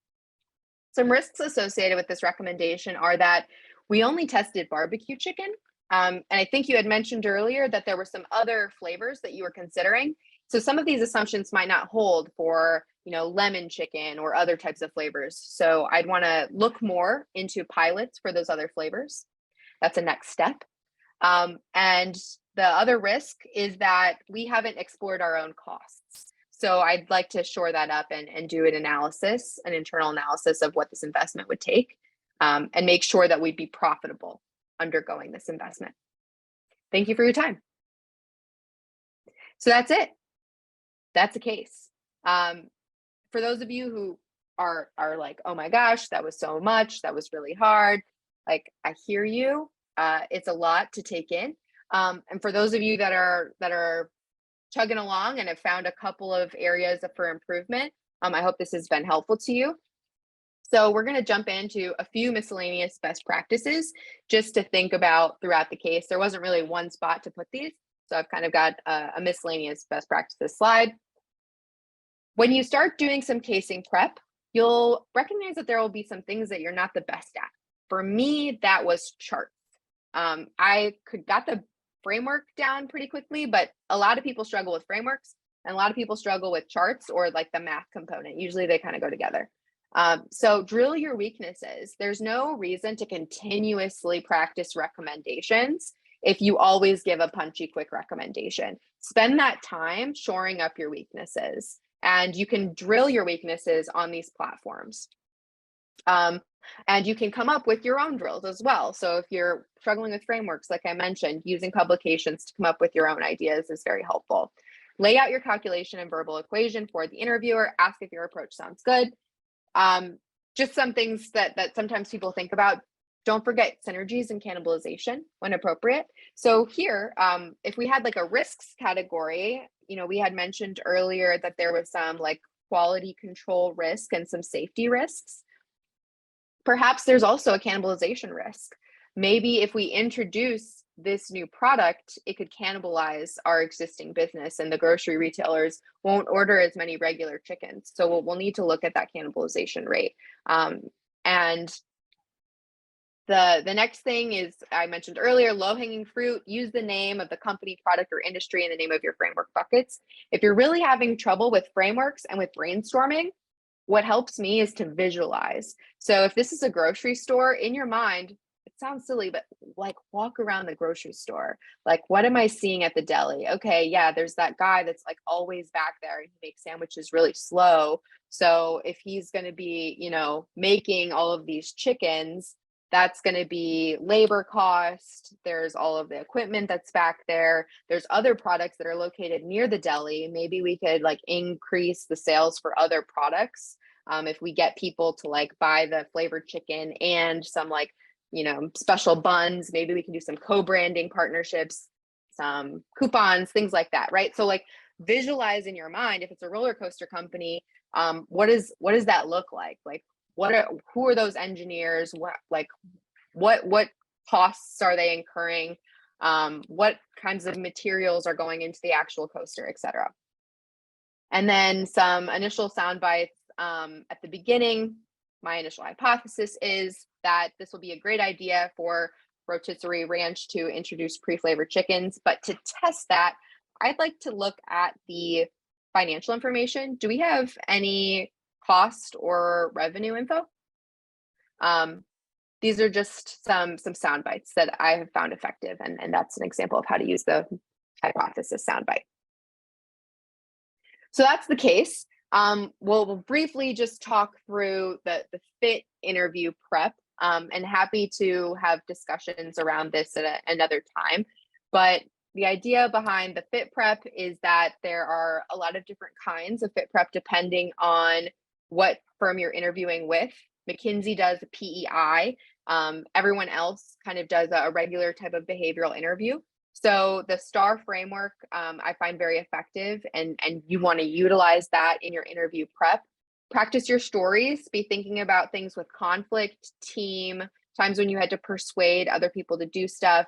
Some risks associated with this recommendation are that we only tested barbecue chicken. And I think you had mentioned earlier that there were some other flavors that you were considering. So some of these assumptions might not hold for, lemon chicken or other types of flavors. So I'd want to look more into pilots for those other flavors. That's a next step. And the other risk is that we haven't explored our own costs. So I'd like to shore that up and do an internal analysis of what this investment would take, and make sure that we'd be profitable undergoing this investment. Thank you for your time. So that's it. That's a case. For those of you who are like, oh my gosh, that was so much, that was really hard. Like, I hear you. It's a lot to take in. And for those of you that are chugging along and have found a couple of areas for improvement, I hope this has been helpful to you. So we're going to jump into a few miscellaneous best practices just to think about throughout the case. There wasn't really one spot to put these, so I've kind of got a miscellaneous best practices slide. When you start doing some casing prep, you'll recognize that there will be some things that you're not the best at. For me, that was charts. I got the framework down pretty quickly, but a lot of people struggle with frameworks and a lot of people struggle with charts or like the math component. Usually they kind of go together. So drill your weaknesses. There's no reason to continuously practice recommendations if you always give a punchy, quick recommendation. Spend that time shoring up your weaknesses, and you can drill your weaknesses on these platforms. And you can come up with your own drills as well. So if you're struggling with frameworks, like I mentioned, using publications to come up with your own ideas is very helpful. Lay out your calculation and verbal equation for the interviewer. Ask if your approach sounds good. Just some things that sometimes people think about. Don't forget synergies and cannibalization when appropriate. So here, if we had like a risks category, we had mentioned earlier that there was some like quality control risk and some safety risks. Perhaps there's also a cannibalization risk. Maybe if we introduce this new product, it could cannibalize our existing business and the grocery retailers won't order as many regular chickens. So we'll need to look at that cannibalization rate. And The next thing is, I mentioned earlier, low-hanging fruit. Use the name of the company, product, or industry in the name of your framework buckets. If you're really having trouble with frameworks and with brainstorming, what helps me is to visualize. So if this is a grocery store, in your mind, it sounds silly, but like walk around the grocery store. Like, what am I seeing at the deli? Okay, yeah, there's that guy that's like always back there and he makes sandwiches really slow. So if he's going to be, you know, making all of these chickens, that's going to be labor cost. There's all of the equipment that's back there. There's other products that are located near the deli. Maybe we could like increase the sales for other products. If we get people to like buy the flavored chicken and some like, you know, special buns, maybe we can do some co-branding partnerships, some coupons, things like that, right? So like visualize in your mind, if it's a roller coaster company, what does that look like? Like, who are those engineers? What costs are they incurring? What kinds of materials are going into the actual coaster, et cetera. And then some initial sound bites at the beginning. My initial hypothesis is that this will be a great idea for Rotisserie Ranch to introduce pre-flavored chickens. But to test that, I'd like to look at the financial information. Do we have any cost or revenue info? These are just some sound bites that I have found effective, and that's an example of how to use the hypothesis sound bite. So that's the case. We'll briefly just talk through the fit interview prep, and happy to have discussions around this at another time. But the idea behind the fit prep is that there are a lot of different kinds of fit prep depending on what firm you're interviewing with. McKinsey does a PEI. Everyone else kind of does a regular type of behavioral interview. So the STAR framework, I find very effective, and you want to utilize that in your interview prep. Practice your stories, be thinking about things with conflict, team, times when you had to persuade other people to do stuff,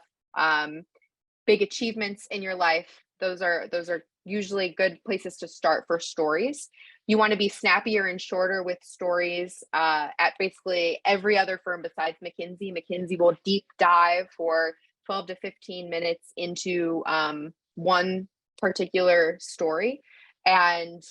big achievements in your life. Those are usually good places to start for stories. You want to be snappier and shorter with stories at basically every other firm besides McKinsey. McKinsey will deep dive for 12 to 15 minutes into one particular story. And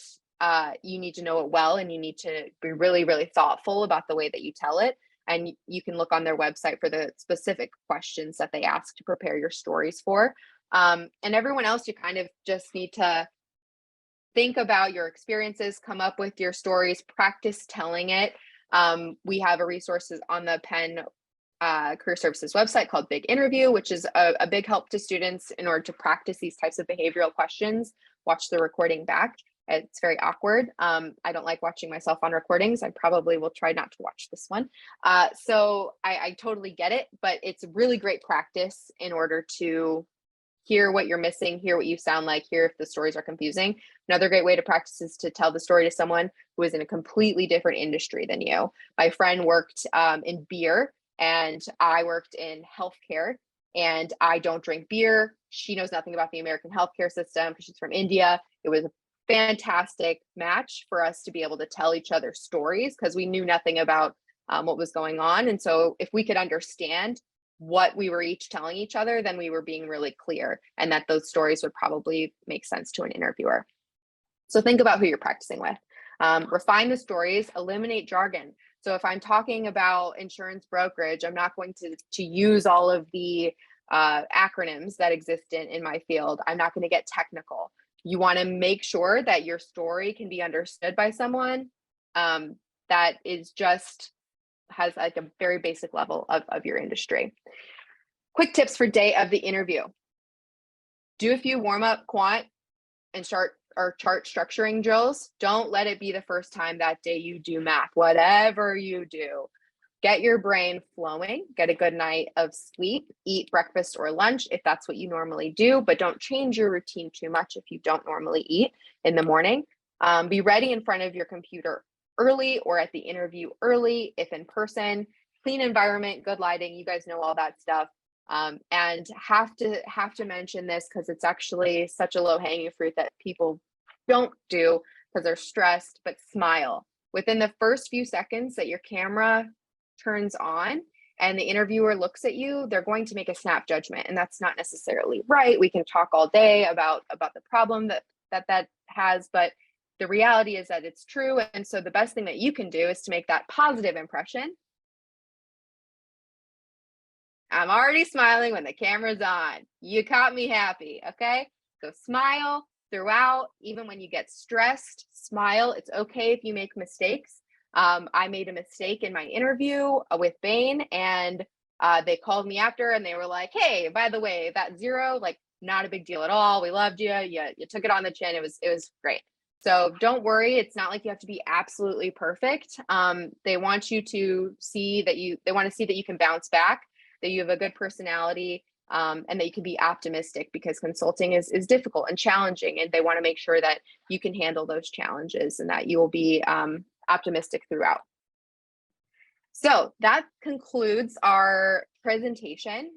you need to know it well, and you need to be really, really thoughtful about the way that you tell it. And you can look on their website for the specific questions that they ask to prepare your stories for. And everyone else, you kind of just need to think about your experiences, come up with your stories, practice telling it. We have a resources on the Penn Career Services website called Big Interview, which is a big help to students in order to practice these types of behavioral questions. Watch the recording back. It's very awkward. I don't like watching myself on recordings. I probably will try not to watch this one. So I totally get it, but it's really great practice in order to hear what you're missing, hear what you sound like, hear if the stories are confusing. Another great way to practice is to tell the story to someone who is in a completely different industry than you. My friend worked in beer, and I worked in healthcare, and I don't drink beer. She knows nothing about the American healthcare system because she's from India. It was a fantastic match for us to be able to tell each other stories because we knew nothing about what was going on. And so if we could understand what we were each telling each other, then we were being really clear, and that those stories would probably make sense to an interviewer. So think about who you're practicing with. Refine the stories, eliminate jargon. So if I'm talking about insurance brokerage, I'm not going to use all of the acronyms that exist in my field. I'm not going to get technical. You want to make sure that your story can be understood by someone that is just has like a very basic level of your industry. Quick tips for day of the interview. Do a few warm-up quant and chart structuring drills. Don't let it be the first time that day you do math. Whatever you do, get your brain flowing, get a good night of sleep, eat breakfast or lunch if that's what you normally do, but don't change your routine too much if you don't normally eat in the morning. Be ready in front of your computer early or at the interview early if in person. Clean environment, good lighting, you guys know all that stuff. And have to mention this because it's actually such a low-hanging fruit that people don't do because they're stressed, but smile. Within the first few seconds that your camera turns on, and the interviewer looks at you, they're going to make a snap judgment, and that's not necessarily right. We can talk all day about the problem that has, but the reality is that it's true. And so the best thing that you can do is to make that positive impression. I'm already smiling when the camera's on. You caught me happy, okay? So smile throughout, even when you get stressed, smile. It's okay if you make mistakes. I made a mistake in my interview with Bain, and they called me after and they were like, hey, by the way, that 0, like, not a big deal at all. We loved you. You took it on the chin. It was great. So don't worry. It's not like you have to be absolutely perfect. They want you to see that they want to see that you can bounce back, that you have a good personality, and that you can be optimistic, because consulting is difficult and challenging, and they want to make sure that you can handle those challenges and that you will be optimistic throughout. So that concludes our presentation.